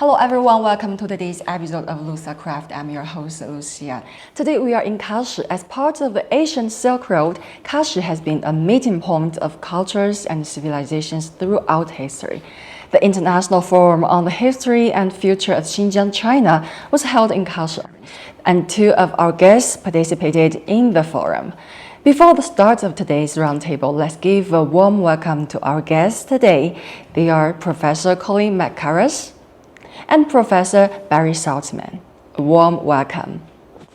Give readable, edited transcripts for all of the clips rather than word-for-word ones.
Hello everyone, welcome to today's episode of Lucia Craft. I'm your host Lucia. Today we are in Kashi. As part of the Asian Silk Road, Kashi has been a meeting point of cultures and civilizations throughout history. The International Forum on the History and Future of Xinjiang, China was held in Kashi, and two of our guests participated in the forum. Before the start of today's roundtable, let's give a warm welcome to our guests today. They are Professor Colin Mackerras and Professor Barry Sautman. A warm welcome.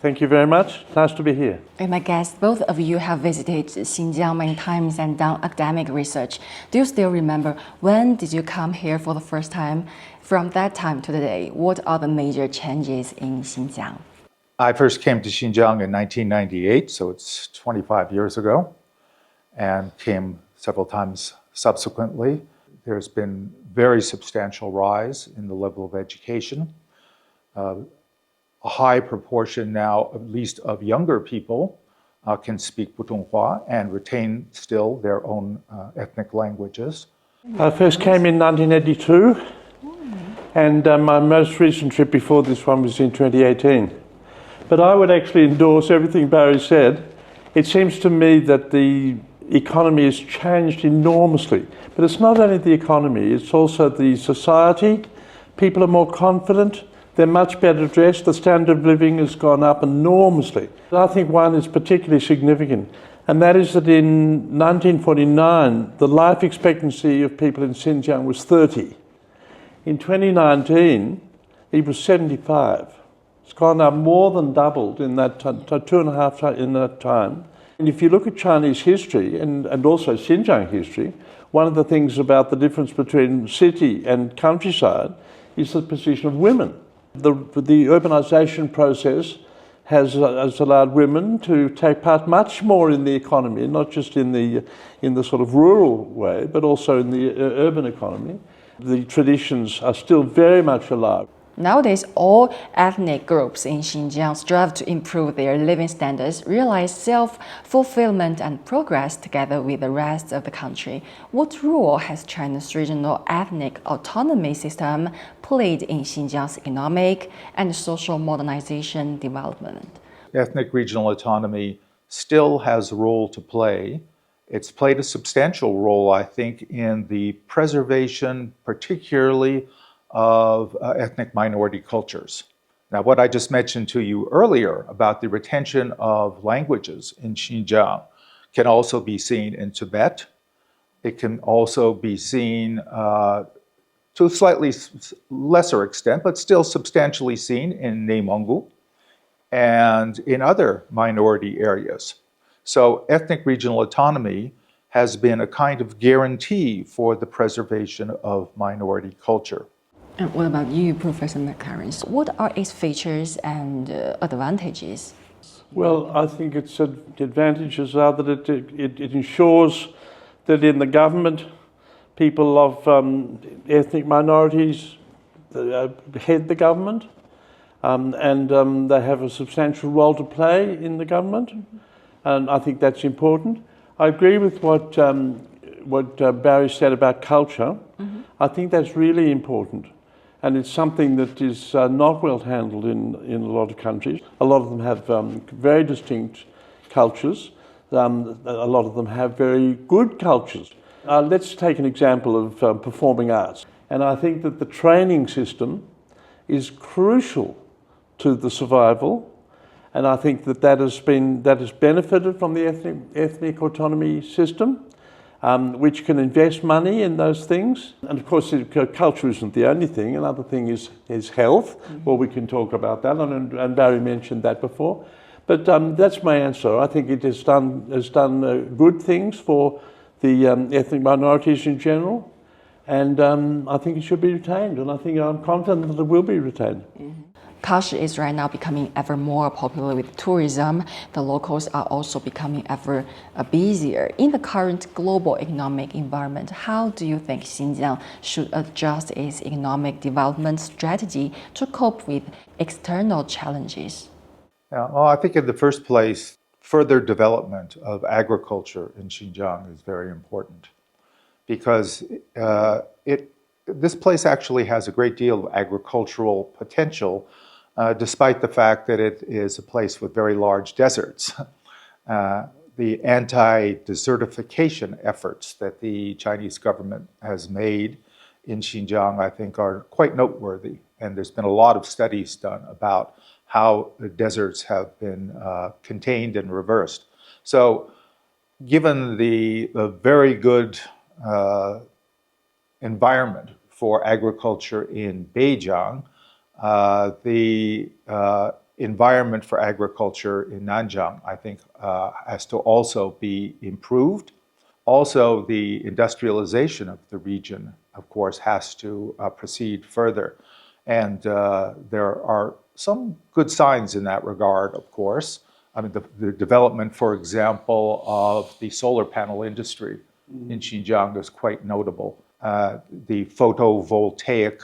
Thank you very much. Nice to be here. And my guests, both of you have visited Xinjiang many times and done academic research. Do you still remember when did you come here for the first time? From that time to today, what are the major changes in Xinjiang? I first came to Xinjiang in 1998, so it's 25 years ago, and came several times subsequently. There's been very substantial rise in the level of education. A high proportion now, at least of younger people, can speak Putonghua and retain still their own ethnic languages. I first came in 1982, and my most recent trip before this one was in 2018. But I would actually endorse everything Barry said. It seems to me that the economy has changed enormously. But it's not only the economy, it's also the society. People are more confident, they're much better dressed, the standard of living has gone up enormously. I think one is particularly significant, and that is that in 1949, the life expectancy of people in Xinjiang was 30. In 2019, it was 75. It's gone up more than doubled in that two and a half in that time. And if you look at Chinese history and also Xinjiang history, one of the things about the difference between city and countryside is the position of women. The urbanization process has allowed women to take part much more in the economy, not just in the sort of rural way, but also in the urban economy. The traditions are still very much alive. Nowadays, all ethnic groups in Xinjiang strive to improve their living standards, realize self-fulfillment and progress together with the rest of the country. What role has China's regional ethnic autonomy system played in Xinjiang's economic and social modernization development? Ethnic regional autonomy still has a role to play. It's played a substantial role, I think, in the preservation, particularly of ethnic minority cultures. Now, what I just mentioned to you earlier about the retention of languages in Xinjiang can also be seen in Tibet. It can also be seen to a slightly lesser extent, but still substantially seen in Neimenggu and in other minority areas. So ethnic regional autonomy has been a kind of guarantee for the preservation of minority culture. And what about you, Professor Mackerras? What are its features and advantages? Well, I think its advantages are that it ensures that in the government, people of ethnic minorities head the government, and they have a substantial role to play in the government, and I think that's important. I agree with what Barry said about culture. I think that's really important. And it's something that is not well handled in a lot of countries. A lot of them have very distinct cultures. A lot of them have very good cultures. Let's take an example of performing arts. And I think that the training system is crucial to the survival. And I think that has benefited from the ethnic autonomy system. Which can invest money in those things. And of course, culture isn't the only thing. Another thing is health. Well, we can talk about that, and Barry mentioned that before. But that's my answer. I think it has done good things for the ethnic minorities in general, and I think it should be retained, and I'm confident that it will be retained. Kashi is right now becoming ever more popular with tourism. The locals are also becoming ever busier. In the current global economic environment, how do you think Xinjiang should adjust its economic development strategy to cope with external challenges? Well, I think in the first place, further development of agriculture in Xinjiang is very important because it this place actually has a great deal of agricultural potential, despite the fact that it is a place with very large deserts. The anti-desertification efforts that the Chinese government has made in Xinjiang, I think, are quite noteworthy. And there's been a lot of studies done about how the deserts have been contained and reversed. So given the very good environment for agriculture in Beijing, the environment for agriculture in Nanjing, I think, has to also be improved. Also, the industrialization of the region, of course, has to proceed further. And there are some good signs in that regard, of course. I mean, the development, for example, of the solar panel industry in Xinjiang is quite notable. The photovoltaic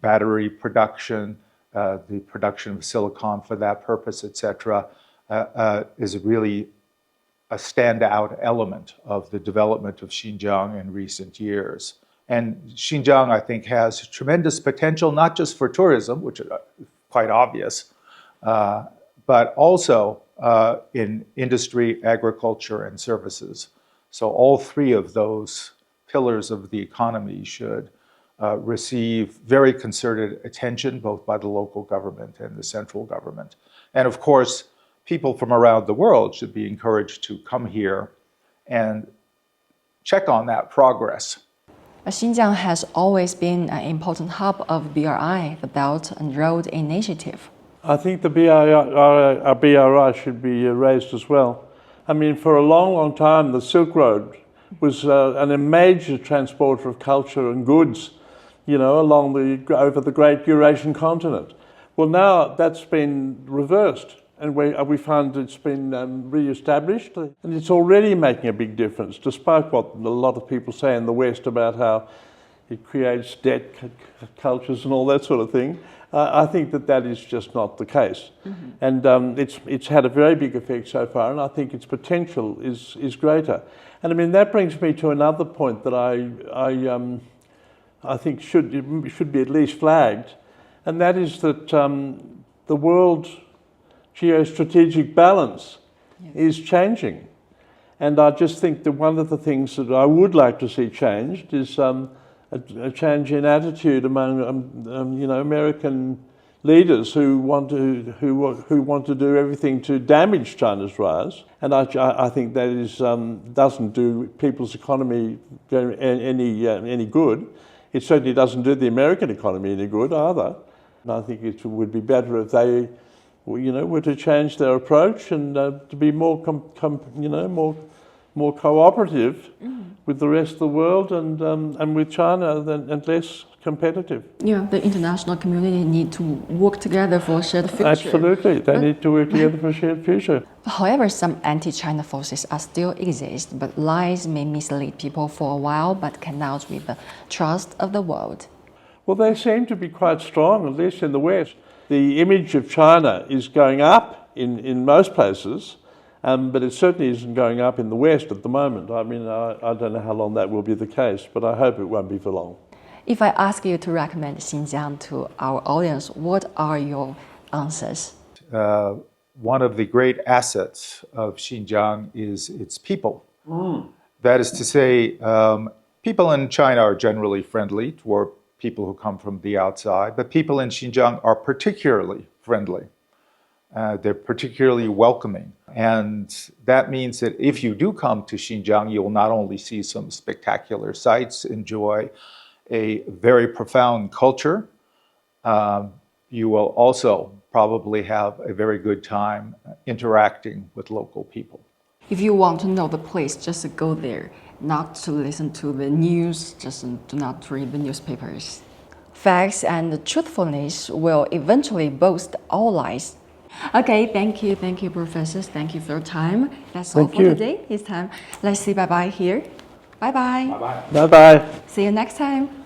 battery production, the production of silicon for that purpose, etc., is really a standout element of the development of Xinjiang in recent years. And Xinjiang, I think, has tremendous potential, not just for tourism, which is quite obvious, but also in industry, agriculture, and services. So all three of those pillars of the economy should receive very concerted attention, both by the local government and the central government. And of course, people from around the world should be encouraged to come here and check on that progress. Xinjiang has always been an important hub of BRI, the Belt and Road Initiative. I think the BRI should be raised as well. I mean, for a long, long time, the Silk Road was a major transporter of culture and goods, you know, over the great Eurasian continent. Well, now that's been reversed, and we find it's been re-established, and it's already making a big difference, despite what a lot of people say in the West about how it creates debt cultures and all that sort of thing. I think that is just not the case. Mm-hmm. And it's had a very big effect so far, and I think its potential is greater. And I mean, that brings me to another point that I think should be at least flagged, and that is that the world geostrategic balance is changing. And I just think that one of the things that I would like to see changed is a change in attitude among American leaders who want to do everything to damage China's rise, and I think that doesn't do people's economy any good. It certainly doesn't do the American economy any good either. And I think it would be better if they, were to change their approach and to be more more cooperative with the rest of the world and with China and less competitive. Yeah, the international community need to work together for a shared future. Absolutely, they need to work together for a shared future. However, some anti-China forces still exist, but lies may mislead people for a while, but cannot win the trust of the world. Well, they seem to be quite strong, at least in the West. The image of China is going up in most places, but it certainly isn't going up in the West at the moment. I mean, I don't know how long that will be the case, but I hope it won't be for long. If I ask you to recommend Xinjiang to our audience, what are your answers? One of the great assets of Xinjiang is its people. That is to say, people in China are generally friendly toward people who come from the outside, but people in Xinjiang are particularly friendly. They're particularly welcoming. And that means that if you do come to Xinjiang, you will not only see some spectacular sights, enjoy a very profound culture, you will also probably have a very good time interacting with local people. If you want to know the place, just go there, not to listen to the news, just do not read the newspapers. Facts and truthfulness will eventually boost all lies. Okay, thank you, professors. Thank you for your time. That's all for today. It's time. Let's say bye-bye here. Bye-bye. Bye-bye. See you next time.